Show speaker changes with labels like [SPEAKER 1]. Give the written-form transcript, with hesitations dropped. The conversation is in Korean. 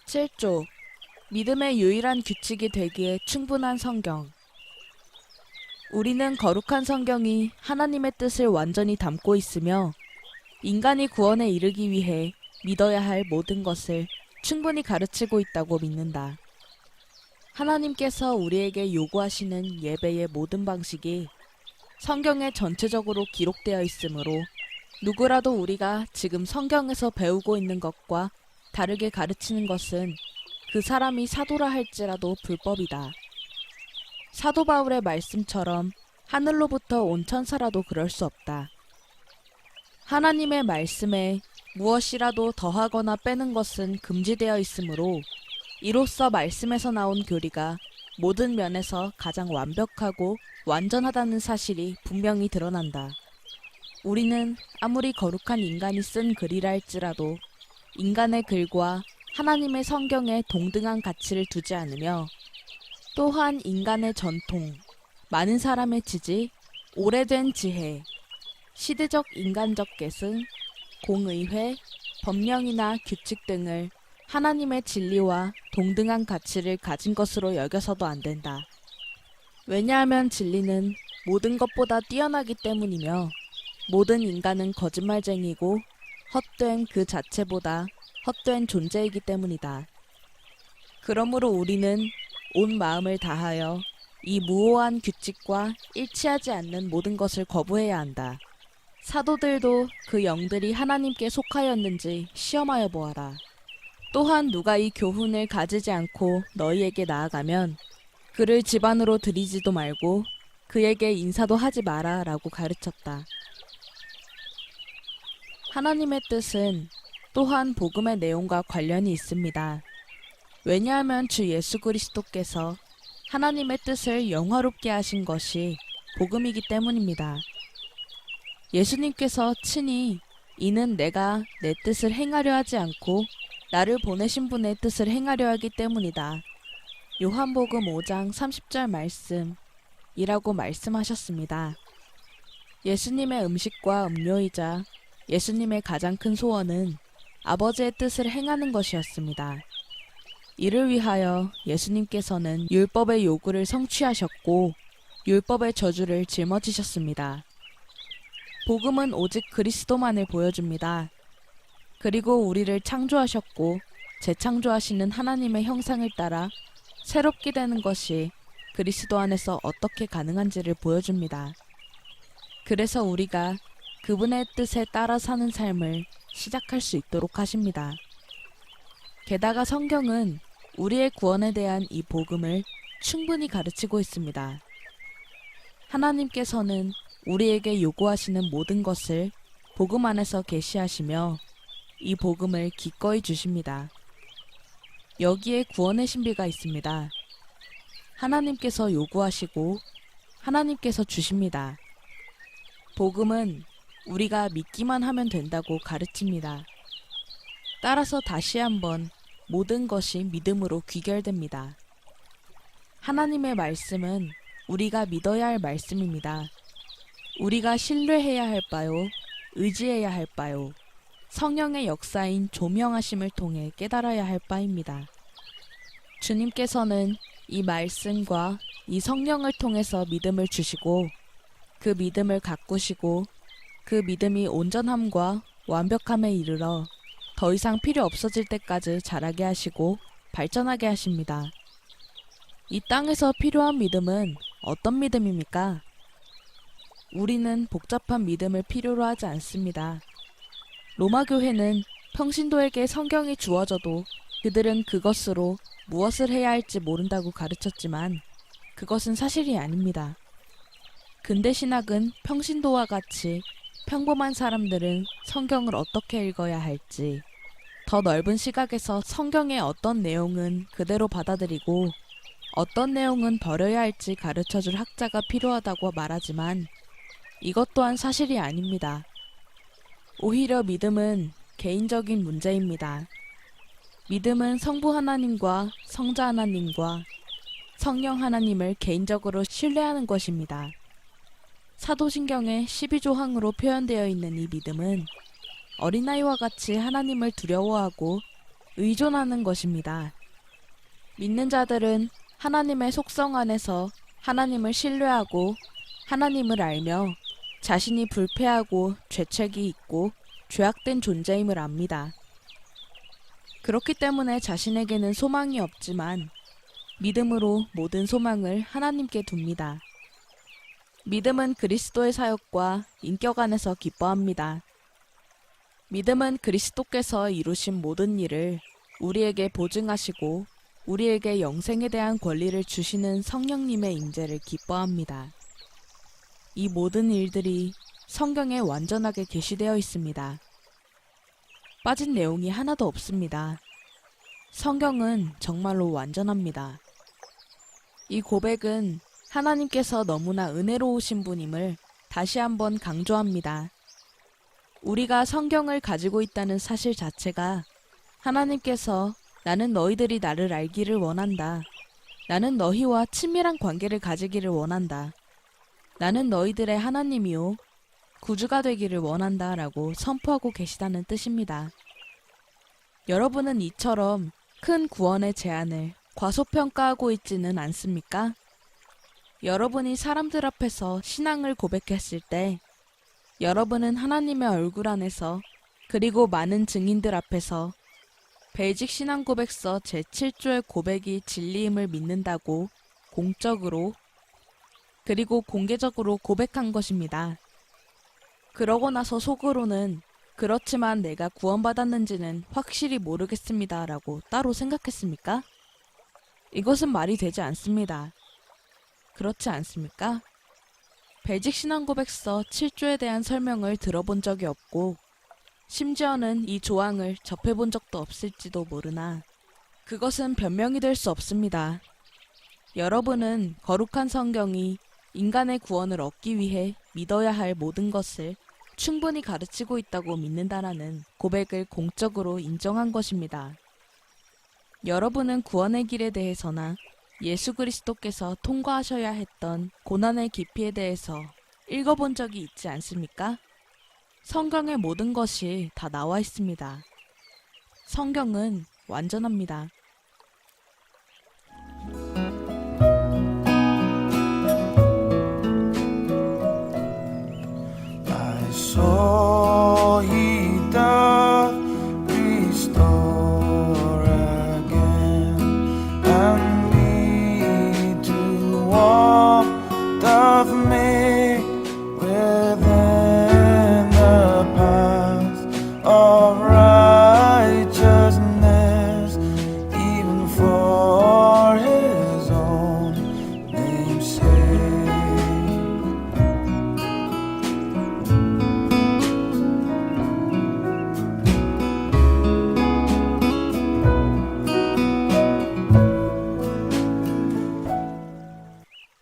[SPEAKER 1] 7조. 믿음의 유일한 규칙이 되기에 충분한 성경. 우리는 거룩한 성경이 하나님의 뜻을 완전히 담고 있으며 인간이 구원에 이르기 위해 믿어야 할 모든 것을 충분히 가르치고 있다고 믿는다. 하나님께서 우리에게 요구하시는 예배의 모든 방식이 성경에 전체적으로 기록되어 있으므로 누구라도 우리가 지금 성경에서 배우고 있는 것과 다르게 가르치는 것은 그 사람이 사도라 할지라도 불법이다. 사도 바울의 말씀처럼 하늘로부터 온 천사라도 그럴 수 없다. 하나님의 말씀에 무엇이라도 더하거나 빼는 것은 금지되어 있으므로 이로써 말씀에서 나온 교리가 모든 면에서 가장 완벽하고 완전하다는 사실이 분명히 드러난다. 우리는 아무리 거룩한 인간이 쓴 글이라 할지라도 인간의 글과 하나님의 성경에 동등한 가치를 두지 않으며 또한 인간의 전통, 많은 사람의 지지, 오래된 지혜, 시대적 인간적 계승, 공의회, 법령이나 규칙 등을 하나님의 진리와 동등한 가치를 가진 것으로 여겨서도 안 된다. 왜냐하면 진리는 모든 것보다 뛰어나기 때문이며 모든 인간은 거짓말쟁이고 헛된 그 자체보다 헛된 존재이기 때문이다. 그러므로 우리는 온 마음을 다하여 이 무오한 규칙과 일치하지 않는 모든 것을 거부해야 한다. 사도들도 그 영들이 하나님께 속하였는지 시험하여 보아라. 또한 누가 이 교훈을 가지지 않고 너희에게 나아가면 그를 집안으로 들이지도 말고 그에게 인사도 하지 마라 라고 가르쳤다. 하나님의 뜻은 또한 복음의 내용과 관련이 있습니다. 왜냐하면 주 예수 그리스도께서 하나님의 뜻을 영화롭게 하신 것이 복음이기 때문입니다. 예수님께서 친히 이는 내가 내 뜻을 행하려 하지 않고 나를 보내신 분의 뜻을 행하려 하기 때문이다. 요한복음 5장 30절 말씀이라고 말씀하셨습니다. 예수님의 음식과 음료이자 예수님의 가장 큰 소원은 아버지의 뜻을 행하는 것이었습니다. 이를 위하여 예수님께서는 율법의 요구를 성취하셨고 율법의 저주를 짊어지셨습니다. 복음은 오직 그리스도만을 보여줍니다. 그리고 우리를 창조하셨고 재창조하시는 하나님의 형상을 따라 새롭게 되는 것이 그리스도 안에서 어떻게 가능한지를 보여줍니다. 그래서 우리가 그분의 뜻에 따라 사는 삶을 시작할 수 있도록 하십니다. 게다가 성경은 우리의 구원에 대한 이 복음을 충분히 가르치고 있습니다. 하나님께서는 우리에게 요구하시는 모든 것을 복음 안에서 계시하시며 이 복음을 기꺼이 주십니다. 여기에 구원의 신비가 있습니다. 하나님께서 요구하시고 하나님께서 주십니다. 복음은 우리가 믿기만 하면 된다고 가르칩니다. 따라서 다시 한번 모든 것이 믿음으로 귀결됩니다. 하나님의 말씀은 우리가 믿어야 할 말씀입니다. 우리가 신뢰해야 할 바요, 의지해야 할 바요, 성령의 역사인 조명하심을 통해 깨달아야 할 바입니다. 주님께서는 이 말씀과 이 성령을 통해서 믿음을 주시고 그 믿음을 가꾸시고 그 믿음이 온전함과 완벽함에 이르러 더 이상 필요 없어질 때까지 자라게 하시고 발전하게 하십니다. 이 땅에서 필요한 믿음은 어떤 믿음입니까? 우리는 복잡한 믿음을 필요로 하지 않습니다. 로마 교회는 평신도에게 성경이 주어져도 그들은 그것으로 무엇을 해야 할지 모른다고 가르쳤지만 그것은 사실이 아닙니다. 근대 신학은 평신도와 같이 평범한 사람들은 성경을 어떻게 읽어야 할지, 더 넓은 시각에서 성경의 어떤 내용은 그대로 받아들이고 어떤 내용은 버려야 할지 가르쳐줄 학자가 필요하다고 말하지만 이것 또한 사실이 아닙니다. 오히려 믿음은 개인적인 문제입니다. 믿음은 성부 하나님과 성자 하나님과 성령 하나님을 개인적으로 신뢰하는 것입니다. 사도신경의 12조항으로 표현되어 있는 이 믿음은 어린아이와 같이 하나님을 두려워하고 의존하는 것입니다. 믿는 자들은 하나님의 속성 안에서 하나님을 신뢰하고 하나님을 알며 자신이 불패하고 죄책이 있고 죄악된 존재임을 압니다. 그렇기 때문에 자신에게는 소망이 없지만 믿음으로 모든 소망을 하나님께 둡니다. 믿음은 그리스도의 사역과 인격 안에서 기뻐합니다. 믿음은 그리스도께서 이루신 모든 일을 우리에게 보증하시고 우리에게 영생에 대한 권리를 주시는 성령님의 임재를 기뻐합니다. 이 모든 일들이 성경에 완전하게 게시되어 있습니다. 빠진 내용이 하나도 없습니다. 성경은 정말로 완전합니다. 이 고백은 하나님께서 너무나 은혜로우신 분임을 다시 한번 강조합니다. 우리가 성경을 가지고 있다는 사실 자체가 하나님께서 나는 너희들이 나를 알기를 원한다. 나는 너희와 친밀한 관계를 가지기를 원한다. 나는 너희들의 하나님이요 구주가 되기를 원한다 라고 선포하고 계시다는 뜻입니다. 여러분은 이처럼 큰 구원의 제안을 과소평가하고 있지는 않습니까? 여러분이 사람들 앞에서 신앙을 고백했을 때 여러분은 하나님의 얼굴 안에서 그리고 많은 증인들 앞에서 벨직 신앙고백서 제7조의 고백이 진리임을 믿는다고 공적으로 그리고 공개적으로 고백한 것입니다. 그러고 나서 속으로는 그렇지만 내가 구원받았는지는 확실히 모르겠습니다 라고 따로 생각했습니까? 이것은 말이 되지 않습니다. 그렇지 않습니까? 벨직 신앙고백서 7조에 대한 설명을 들어본 적이 없고 심지어는 이 조항을 접해본 적도 없을지도 모르나 그것은 변명이 될 수 없습니다. 여러분은 거룩한 성경이 인간의 구원을 얻기 위해 믿어야 할 모든 것을 충분히 가르치고 있다고 믿는다라는 고백을 공적으로 인정한 것입니다. 여러분은 구원의 길에 대해서나 예수 그리스도께서 통과하셔야 했던 고난의 깊이에 대해서 읽어본 적이 있지 않습니까? 성경의 모든 것이 다 나와 있습니다. 성경은 완전합니다.